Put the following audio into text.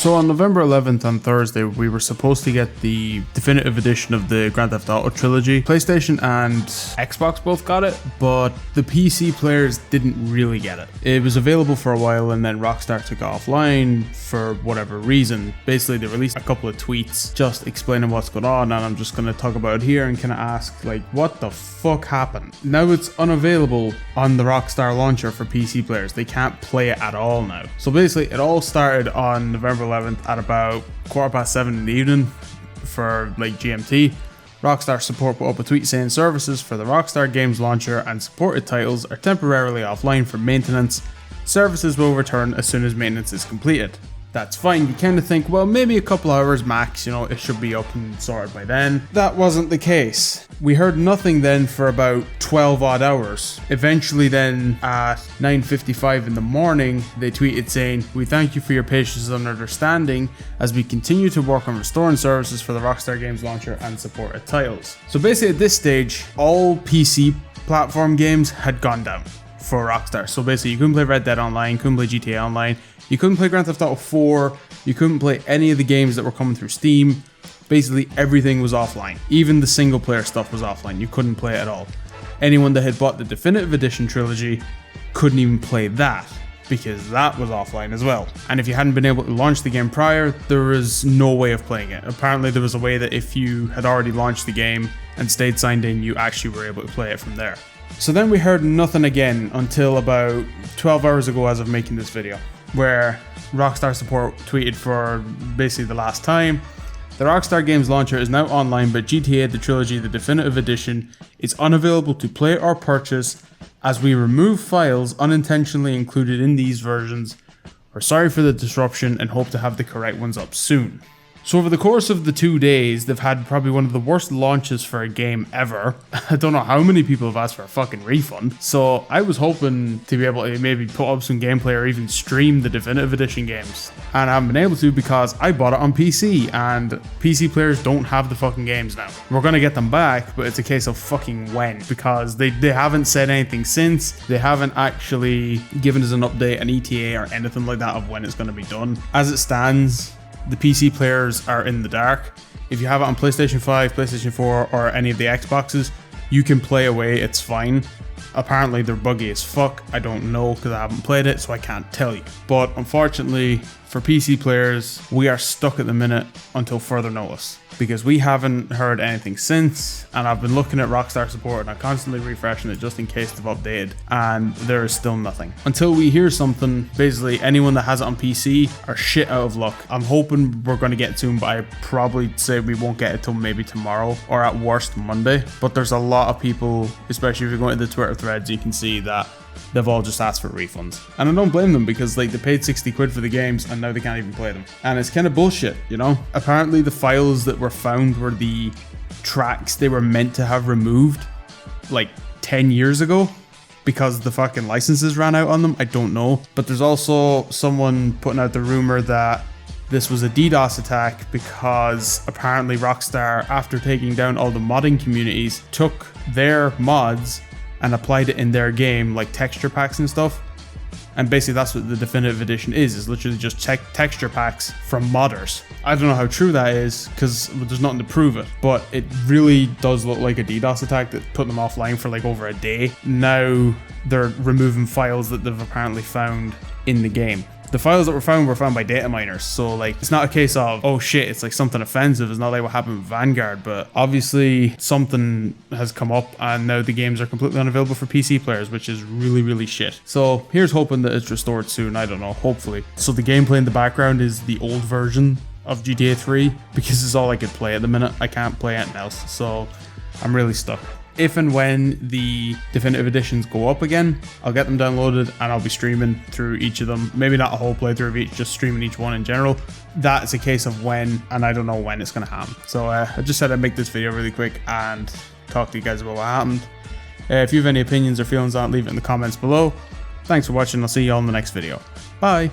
So on November 11th on Thursday, we were supposed to get the definitive edition of the Grand Theft Auto Trilogy. PlayStation and Xbox both got it, but the PC players didn't really get it. It was available for a while and then Rockstar took it offline for whatever reason. Basically, they released a couple of tweets just explaining what's going on, and I'm just going to talk about it here and kind of ask, like, what the fuck happened? Now it's unavailable on the Rockstar launcher for PC players. They can't play it at all now. So basically, it all started on November 11th at about 7:15 in the evening for like GMT. Rockstar support put up a tweet saying services for the Rockstar Games launcher and supported titles are temporarily offline for maintenance. Services will return as soon as maintenance is completed. That's fine. You kind of think, well, maybe a couple hours max, it should be up and sorted by then. That wasn't the case. We heard nothing then for about 12 odd hours. Eventually then at 9:55 in the morning, they tweeted saying, "We thank you for your patience and understanding as we continue to work on restoring services for the Rockstar Games launcher and supported titles." So basically at this stage, all PC platform games had gone down for Rockstar. So basically you couldn't play Red Dead Online, couldn't play GTA Online, you couldn't play Grand Theft Auto 4, you couldn't play any of the games that were coming through Steam. Basically everything was offline. Even the single player stuff was offline. You couldn't play it at all. Anyone that had bought the Definitive Edition trilogy couldn't even play that because that was offline as well. And if you hadn't been able to launch the game prior, there was no way of playing it. Apparently there was a way that if you had already launched the game and stayed signed in, you actually were able to play it from there. So then we heard nothing again until about 12 hours ago as of making this video, where Rockstar support tweeted for basically the last time. The Rockstar Games launcher is now online, but GTA The Trilogy, the Definitive Edition, is unavailable to play or purchase as we remove files unintentionally included in these versions. We're sorry for the disruption and hope to have the correct ones up soon. So over the course of the 2 days, they've had probably one of the worst launches for a game ever. I don't know how many people have asked for a fucking refund. So I was hoping to be able to maybe put up some gameplay or even stream the Definitive Edition games. And I haven't been able to because I bought it on PC and PC players don't have the fucking games now. We're gonna get them back, but it's a case of fucking when, because they haven't said anything since. They haven't actually given us an update, an ETA or anything like that of when it's gonna be done. As it stands, the PC players are in the dark. If you have it on PlayStation 5, PlayStation 4, or any of the Xboxes, you can play away, it's fine. Apparently they're buggy as fuck. I don't know because I haven't played it, so I can't tell you. But unfortunately, for PC players, we are stuck at the minute until further notice, because we haven't heard anything since, and I've been looking at Rockstar support and I'm constantly refreshing it just in case they've updated, and there is still nothing. Until we hear something, basically anyone that has it on PC are shit out of luck. I'm hoping we're going to get it soon, but I probably say we won't get it till maybe tomorrow or at worst Monday. But there's a lot of people, especially if you're going to the Twitter threads, you can see that they've all just asked for refunds. And I don't blame them because like they paid 60 quid for the games and now they can't even play them. And it's kind of bullshit, Apparently the files that were found were the tracks they were meant to have removed like 10 years ago because the fucking licenses ran out on them. I don't know. But there's also someone putting out the rumor that this was a DDoS attack because apparently Rockstar, after taking down all the modding communities, took their mods and applied it in their game, like texture packs and stuff. And basically that's what the Definitive Edition is literally just texture packs from modders. I don't know how true that is because there's nothing to prove it, but it really does look like a DDoS attack that put them offline for like over a day. Now they're removing files that they've apparently found in the game. The files that were found by data miners, so like it's not a case of, oh shit, it's like something offensive. It's not like what happened with Vanguard, but obviously something has come up and now the games are completely unavailable for PC players, which is really, really shit. So here's hoping that it's restored soon. I don't know, hopefully. So the gameplay in the background is the old version of GTA 3 because it's all I could play at the minute. I can't play anything else, so I'm really stuck. If and when the Definitive Editions go up again, I'll get them downloaded and I'll be streaming through each of them. Maybe not a whole playthrough of each, just streaming each one in general. That's a case of when, and I don't know when it's going to happen. So I just said I'd make this video really quick and talk to you guys about what happened. If you have any opinions or feelings on it, leave it in the comments below. Thanks for watching. I'll see you all in the next video. Bye.